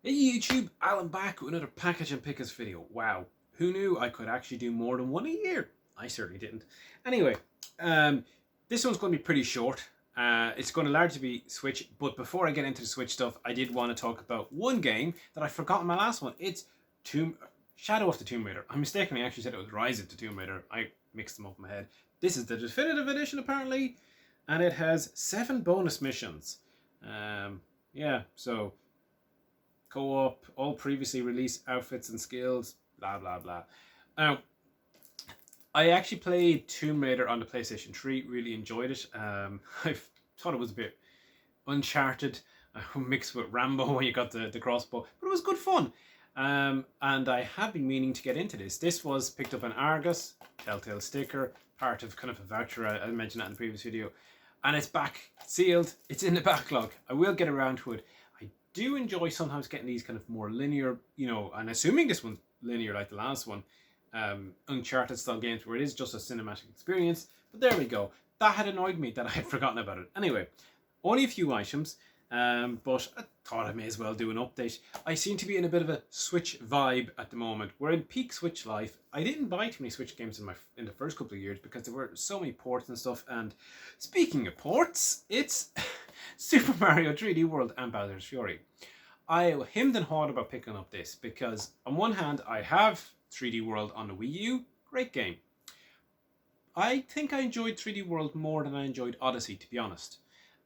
Hey YouTube, Alan back with another package and pickers video. Wow, who knew I could actually do more than one a year? I certainly didn't. Anyway, this one's going to be pretty short. It's going to largely be Switch, but before I get into the Switch stuff, I did want to talk about one game that I forgot in my last one. It's Shadow of the Tomb Raider. I mistakenly actually said it was Rise of the Tomb Raider. I mixed them up in my head. This is the definitive edition apparently, and it has 7 bonus missions. Yeah, so co-op, all previously released outfits and skills, blah blah blah. Now, I actually played Tomb Raider on the PlayStation 3, really enjoyed it. I thought it was a bit Uncharted, mixed with Rambo when you got the crossbow, but it was good fun. And I have been meaning to get into this. This was picked up on Argus, Telltale sticker, part of kind of a voucher. I mentioned that in the previous video. And it's back, sealed, it's in the backlog. I will get around to it. I do enjoy sometimes getting these kind of more linear, and assuming this one's linear like the last one, Uncharted style games where it is just a cinematic experience. But there we go. That had annoyed me that I had forgotten about it. Anyway, only a few items, but I thought I may as well do an update. I seem to be in a bit of a Switch vibe at the moment. We're in peak Switch life. I didn't buy too many Switch games in the first couple of years because there were so many ports and stuff. And speaking of ports, it's Super Mario 3D World and Bowser's Fury. I hemmed and hawed about picking up this because on one hand I have 3D World on the Wii U, great game. I think I enjoyed 3D World more than I enjoyed Odyssey, to be honest.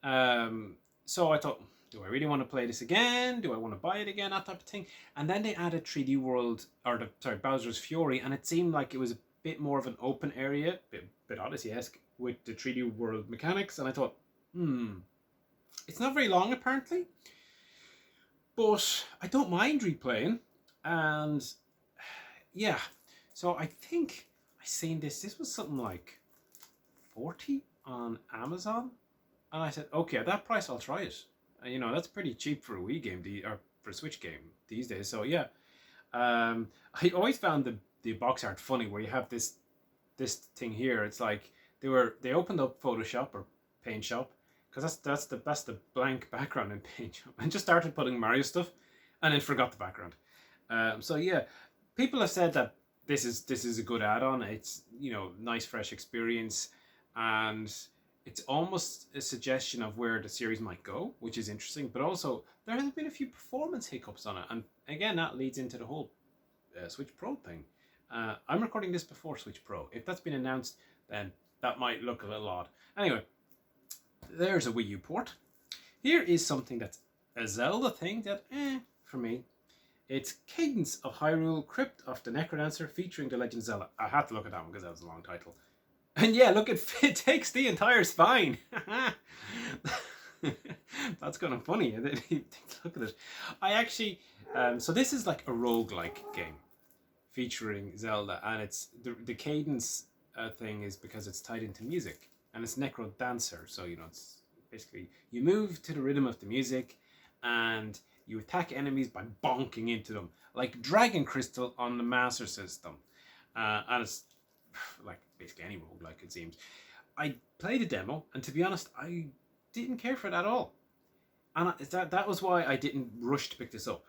So I thought, do I really want to play this again? Do I want to buy it again? That type of thing. And then they added 3D World, Bowser's Fury, and it seemed like it was a bit more of an open area, bit Odyssey-esque, with the 3D World mechanics. And I thought, it's not very long apparently, but I don't mind replaying. And yeah, so I think I seen this was something like 40 on Amazon, and I said, okay, at that price I'll try it. That's pretty cheap for a Wii game, or for a Switch game these days. So yeah, I always found the box art funny, where you have this thing here. It's like they opened up Photoshop or Paint Shop, because that's the blank background in Paint Shop, and just started putting Mario stuff, and then forgot the background. So yeah, people have said that this is a good add-on. It's nice fresh experience, and it's almost a suggestion of where the series might go, which is interesting. But also there has been a few performance hiccups on it, and again that leads into the whole Switch Pro thing. I'm recording this before Switch Pro. If that's been announced, then that might look a little odd. Anyway, there's a Wii U port. Here is something that's a Zelda thing that, for me. It's Cadence of Hyrule, Crypt of the Necrodancer, featuring The Legend of Zelda. I had to look at that one because that was a long title. And yeah, look, it takes the entire spine. That's kind of funny. Look at it. I actually, so this is like a roguelike game featuring Zelda, and it's the cadence thing is because it's tied into music, and it's Necro Dancer. So it's basically you move to the rhythm of the music, and you attack enemies by bonking into them, like Dragon Crystal on the Master System. And it's like basically any roguelike, it seems. I played a demo, and to be honest, I didn't care for it at all. And that was why I didn't rush to pick this up.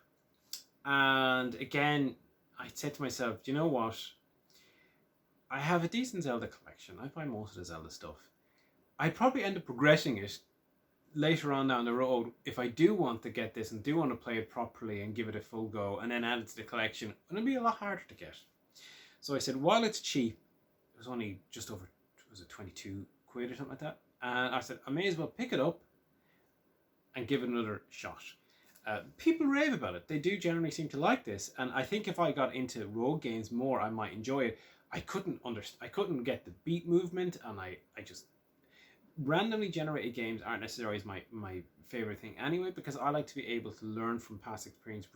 And again, I said to myself, do you know what? I have a decent Zelda collection. I buy most of the Zelda stuff. I'd probably end up progressing it later on down the road if I do want to get this and do want to play it properly and give it a full go and then add it to the collection, and it'll be a lot harder to get. So I said, while it's cheap, it was only just over, was it 22 quid or something like that, and I said I may as well pick it up and give it another shot. People rave about it. They do generally seem to like this, and I think if I got into rogue games more, I might enjoy it. I couldn't get the beat movement, and I just randomly generated games aren't necessarily my favorite thing anyway, because I like to be able to learn from past experience,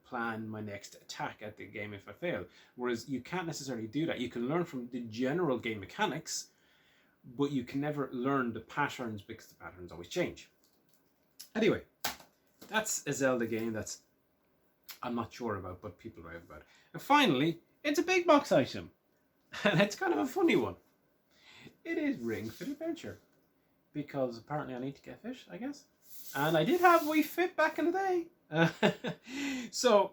plan my next attack at the game if I fail. Whereas you can't necessarily do that. You can learn from the general game mechanics, but you can never learn the patterns because the patterns always change. Anyway, that's a Zelda game that's I'm not sure about, but people rave about. And finally, it's a big box item, and it's kind of a funny one. It is Ring Fit Adventure, because apparently I need to get fish, I guess. And I did have Wii Fit back in the day. Uh, so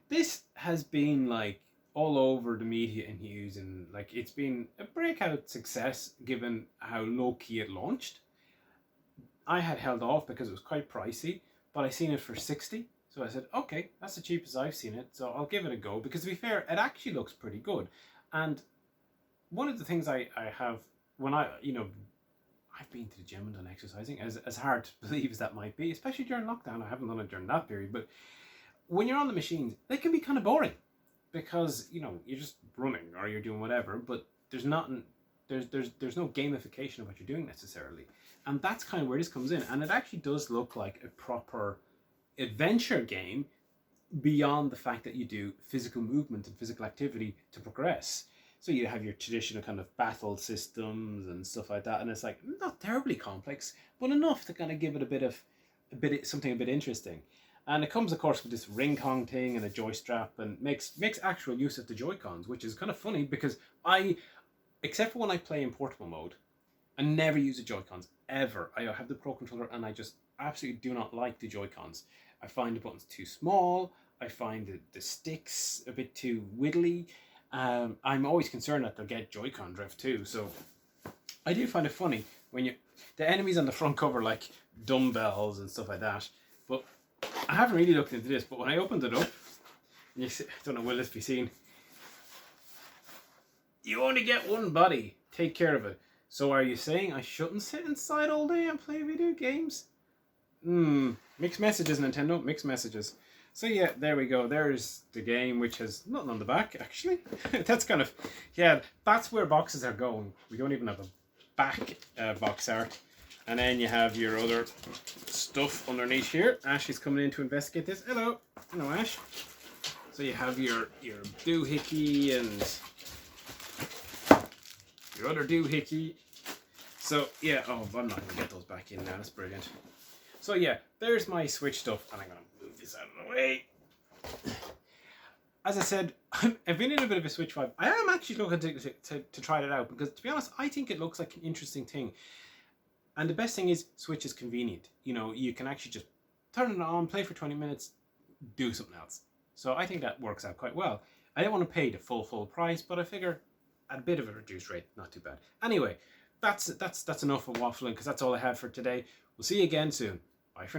this has been like all over the media and news, and like it's been a breakout success given how low key it launched. I had held off because it was quite pricey, but I seen it for 60. So I said, okay, that's the cheapest I've seen it, so I'll give it a go. Because to be fair, it actually looks pretty good. And one of the things I have when I've been to the gym and done exercising, as hard to believe as that might be, especially during lockdown. I haven't done it during that period, but when you're on the machines, they can be kind of boring because you're just running or you're doing whatever, but there's nothing, there's no gamification of what you're doing necessarily, and that's kind of where this comes in. And it actually does look like a proper adventure game beyond the fact that you do physical movement and physical activity to progress. So you have your traditional kind of battle systems and stuff like that, and it's like not terribly complex, but enough to kind of give it something a bit interesting. And it comes, of course, with this ring Kong thing and a joy strap, and makes actual use of the Joy Cons, which is kind of funny because except for when I play in portable mode, I never use the Joy Cons ever. I have the Pro Controller, and I just absolutely do not like the Joy Cons. I find the buttons too small. I find the sticks a bit too widdly. I'm always concerned that they'll get Joy-Con drift too. So I do find it funny when the enemies on the front cover like dumbbells and stuff like that. But I haven't really looked into this. But when I opened it up, I don't know, will this be seen? You only get one body. Take care of it. So are you saying I shouldn't sit inside all day and play video games? Mixed messages, Nintendo. Mixed messages. So yeah, there we go. There's the game, which has nothing on the back, actually. That's kind of, yeah, that's where boxes are going. We don't even have a back box art. And then you have your other stuff underneath here. Ashley's coming in to investigate this. Hello. Hello, Ash. So you have your doohickey and your other doohickey. So yeah, oh, I'm not going to get those back in now. That's brilliant. So yeah, there's my Switch stuff, and I'm going to move this out of the way. As I said, I've been in a bit of a Switch vibe. I am actually looking to try it out because, to be honest, I think it looks like an interesting thing. And the best thing is, Switch is convenient. You can actually just turn it on, play for 20 minutes, do something else. So I think that works out quite well. I don't want to pay the full price, but I figure at a bit of a reduced rate, not too bad. Anyway, that's enough of waffling because that's all I have for today. We'll see you again soon. Bye for now.